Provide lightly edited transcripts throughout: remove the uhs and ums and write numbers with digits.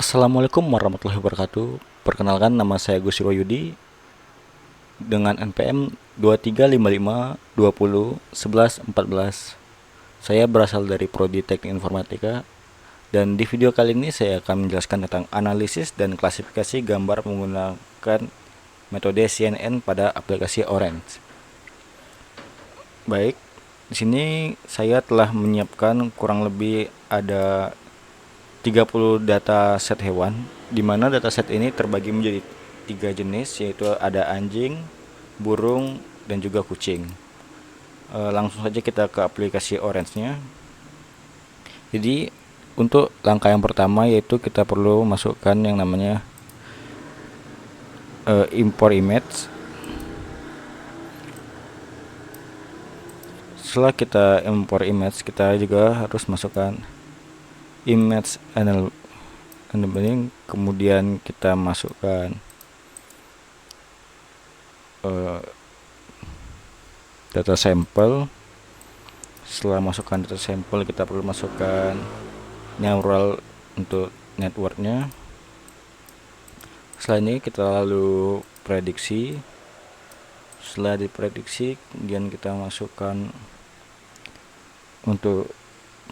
Assalamualaikum warahmatullahi wabarakatuh. Perkenalkan, nama saya Gus Yudi dengan NPM 2355201114. Saya berasal dari Prodi Teknik Informatika, dan di video kali ini saya akan menjelaskan tentang analisis dan klasifikasi gambar menggunakan metode CNN pada aplikasi Orange. Baik, di sini saya telah menyiapkan kurang lebih ada 30 data set hewan, di mana dataset ini terbagi menjadi 3 jenis, yaitu ada anjing, burung, dan juga kucing. Langsung saja kita ke aplikasi Orange-nya. Jadi untuk langkah yang pertama yaitu kita perlu masukkan yang namanya import image. Setelah kita import image, kita juga harus masukkan image enabling, kemudian kita masukkan data sampel. Setelah masukkan data sampel, kita perlu masukkan neural untuk networknya. Setelah ini kita lalu prediksi. Setelah diprediksi, kemudian kita masukkan untuk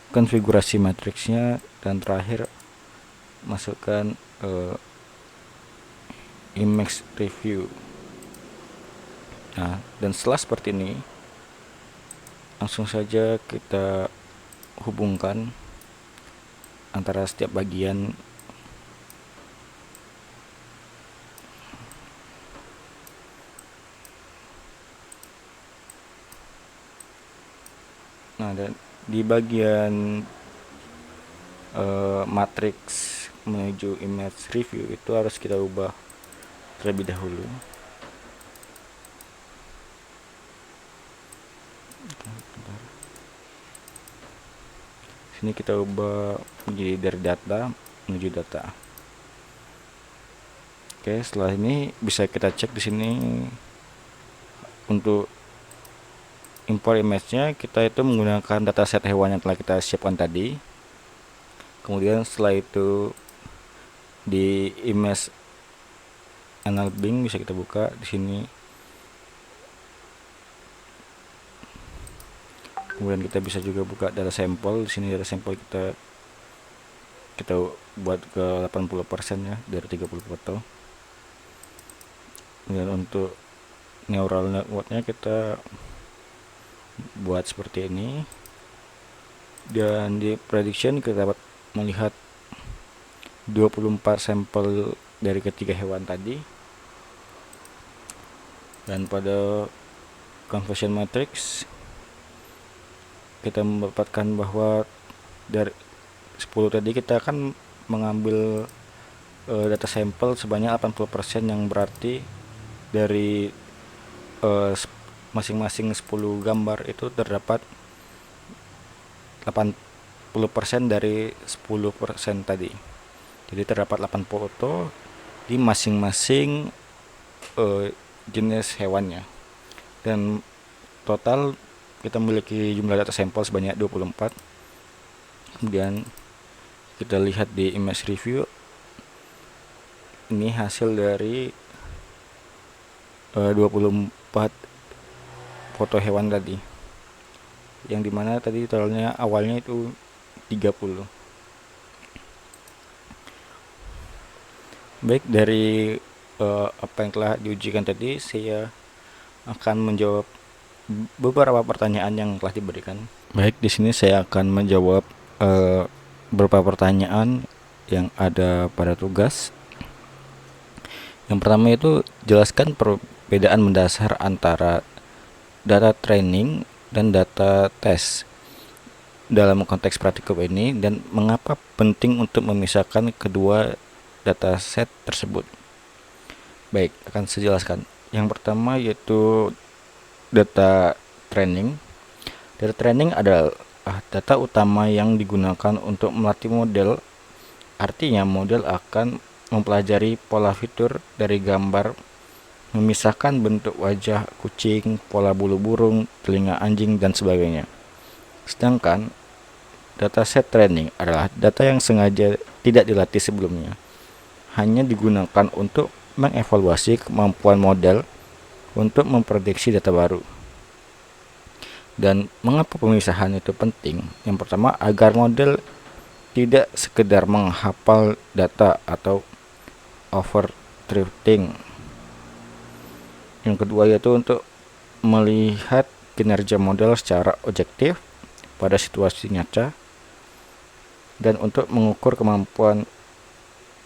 konfigurasi matriksnya, dan terakhir masukkan image review. Nah, dan setelah seperti ini, langsung saja kita hubungkan antara setiap bagian. Nah, dan di bagian matriks menuju image review itu harus kita ubah terlebih dahulu. Sini kita ubah menjadi dari data menuju data. Oke, setelah ini bisa kita cek di sini untuk import image-nya, kita itu menggunakan dataset hewan yang telah kita siapkan tadi. Kemudian setelah itu di image enabling bisa kita buka di sini. Kemudian kita bisa juga buka data sampel. Di sini data sampel kita buat ke 80% ya dari 30 foto. Kemudian untuk neural networknya kita buat seperti ini, dan di prediction kita dapat melihat 24 sampel dari ketiga hewan tadi. Dan pada conversion matrix kita mendapatkan bahwa dari 10 tadi kita akan mengambil data sampel sebanyak 80%, yang berarti dari masing-masing 10 gambar itu terdapat 80% dari 10% tadi. Jadi terdapat 8 foto di masing-masing jenis hewannya, dan total kita memiliki jumlah data sampel sebanyak 24. Kemudian kita lihat di image review, ini hasil dari 24 foto hewan tadi, yang dimana tadi totalnya awalnya itu 30. Baik, dari apa yang telah diujikan tadi, saya akan menjawab beberapa pertanyaan yang telah diberikan. Baik, di sini saya akan menjawab beberapa pertanyaan yang ada pada tugas. Yang pertama itu, jelaskan perbedaan mendasar antara data training dan data test dalam konteks praktikum ini, dan mengapa penting untuk memisahkan kedua dataset tersebut. Baik, akan saya jelaskan. Yang pertama yaitu data training. Data training adalah data utama yang digunakan untuk melatih model. Artinya model akan mempelajari pola fitur dari gambar, memisahkan bentuk wajah kucing, pola bulu burung, telinga anjing, dan sebagainya. Sedangkan dataset training adalah data yang sengaja tidak dilatih sebelumnya, hanya digunakan untuk mengevaluasi kemampuan model untuk memprediksi data baru. Dan mengapa pemisahan itu penting? Yang pertama, agar model tidak sekedar menghafal data atau overthinking. Yang kedua yaitu untuk melihat kinerja model secara objektif pada situasi nyata dan untuk mengukur kemampuan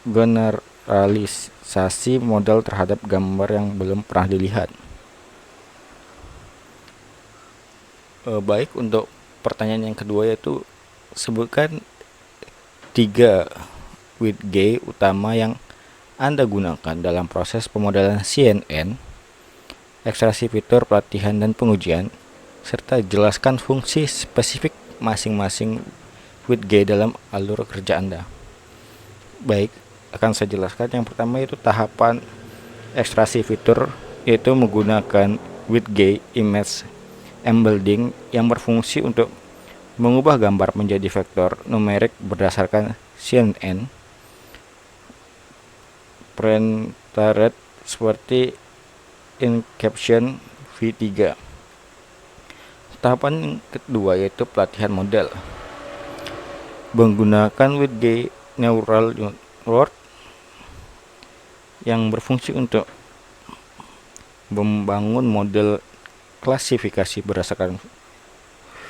generalisasi model terhadap gambar yang belum pernah dilihat. Baik, untuk pertanyaan yang kedua yaitu sebutkan 3 widget utama yang Anda gunakan dalam proses pemodelan CNN, ekstraksi fitur, pelatihan, dan pengujian, serta jelaskan fungsi spesifik masing-masing widget dalam alur kerja Anda. Baik, akan saya jelaskan. Yang pertama itu tahapan ekstraksi fitur, yaitu menggunakan widget image embedding yang berfungsi untuk mengubah gambar menjadi vektor numerik berdasarkan CNN printed seperti Inception V3. Tahapan kedua yaitu pelatihan model, menggunakan widget neural network yang berfungsi untuk membangun model klasifikasi berdasarkan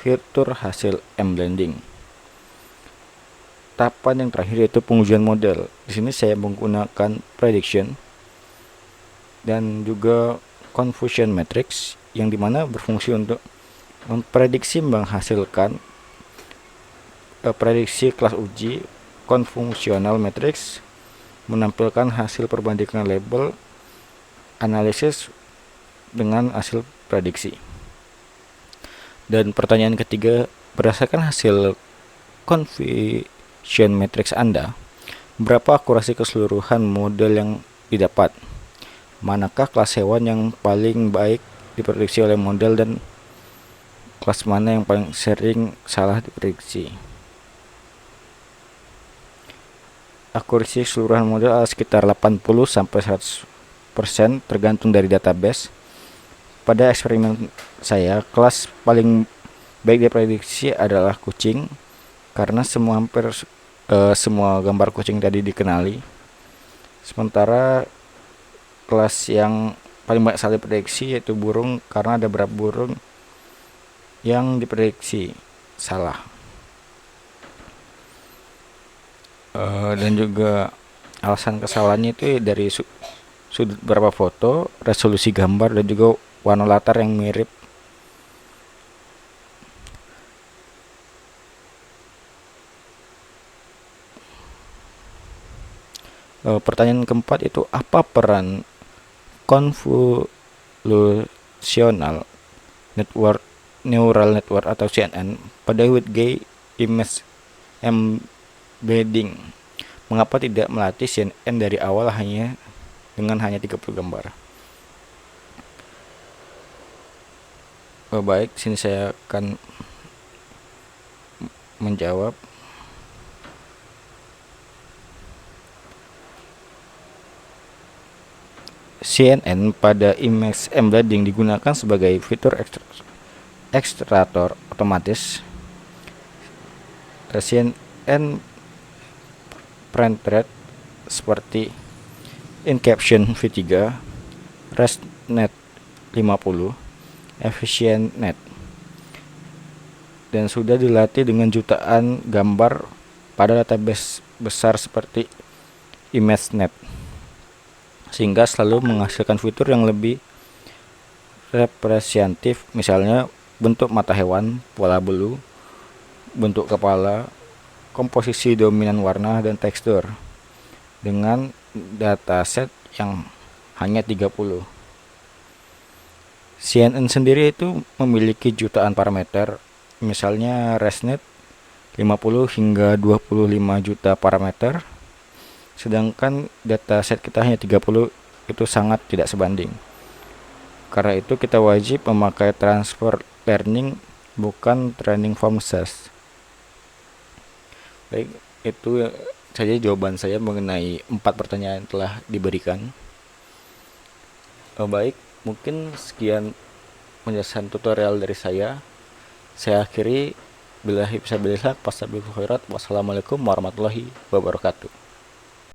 fitur hasil embedding. Tahapan yang terakhir yaitu pengujian model. Di sini saya menggunakan prediction dan juga confusion matrix yang dimana berfungsi untuk memprediksi menghasilkan prediksi kelas uji. Confusional matrix menampilkan hasil perbandingan label analisis dengan hasil prediksi. Dan pertanyaan ketiga, berdasarkan hasil confusion matrix Anda, berapa akurasi keseluruhan model yang didapat? Manakah kelas hewan yang paling baik diprediksi oleh model dan kelas mana yang paling sering salah diprediksi? Akurasi keseluruhan model sekitar 80-100% tergantung dari database. Pada eksperimen saya, kelas paling baik diprediksi adalah kucing karena hampir semua gambar kucing tadi dikenali. Sementara kelas yang paling banyak salah diprediksi yaitu burung karena ada beberapa burung yang diprediksi salah. Dan juga alasan kesalahannya itu dari sudut beberapa foto, resolusi gambar, dan juga warna latar yang mirip. Pertanyaan keempat itu apa peran convolutional network neural network atau CNN pada widget image embedding? Mengapa tidak melatih CNN dari awal dengan hanya 30 gambar? Baik, sini saya akan menjawab. CNN pada image embedding digunakan sebagai fitur ekstrator otomatis. CNN printed seperti Inception V3, ResNet 50, EfficientNet, dan sudah dilatih dengan jutaan gambar pada database besar seperti ImageNet, sehingga selalu menghasilkan fitur yang lebih representatif, misalnya bentuk mata hewan, pola bulu, bentuk kepala, komposisi dominan warna, dan tekstur dengan dataset yang hanya 30. CNN sendiri itu memiliki jutaan parameter, misalnya ResNet 50 hingga 25 juta parameter, sedangkan dataset kita hanya 30, itu sangat tidak sebanding. Karena itu kita wajib memakai transfer learning, bukan training from SAS. Baik, itu saja jawaban saya mengenai 4 pertanyaan yang telah diberikan. Baik, mungkin sekian penjelasan tutorial dari saya. Saya akhiri, billahi fisabilillah, wassalamualaikum warahmatullahi wabarakatuh.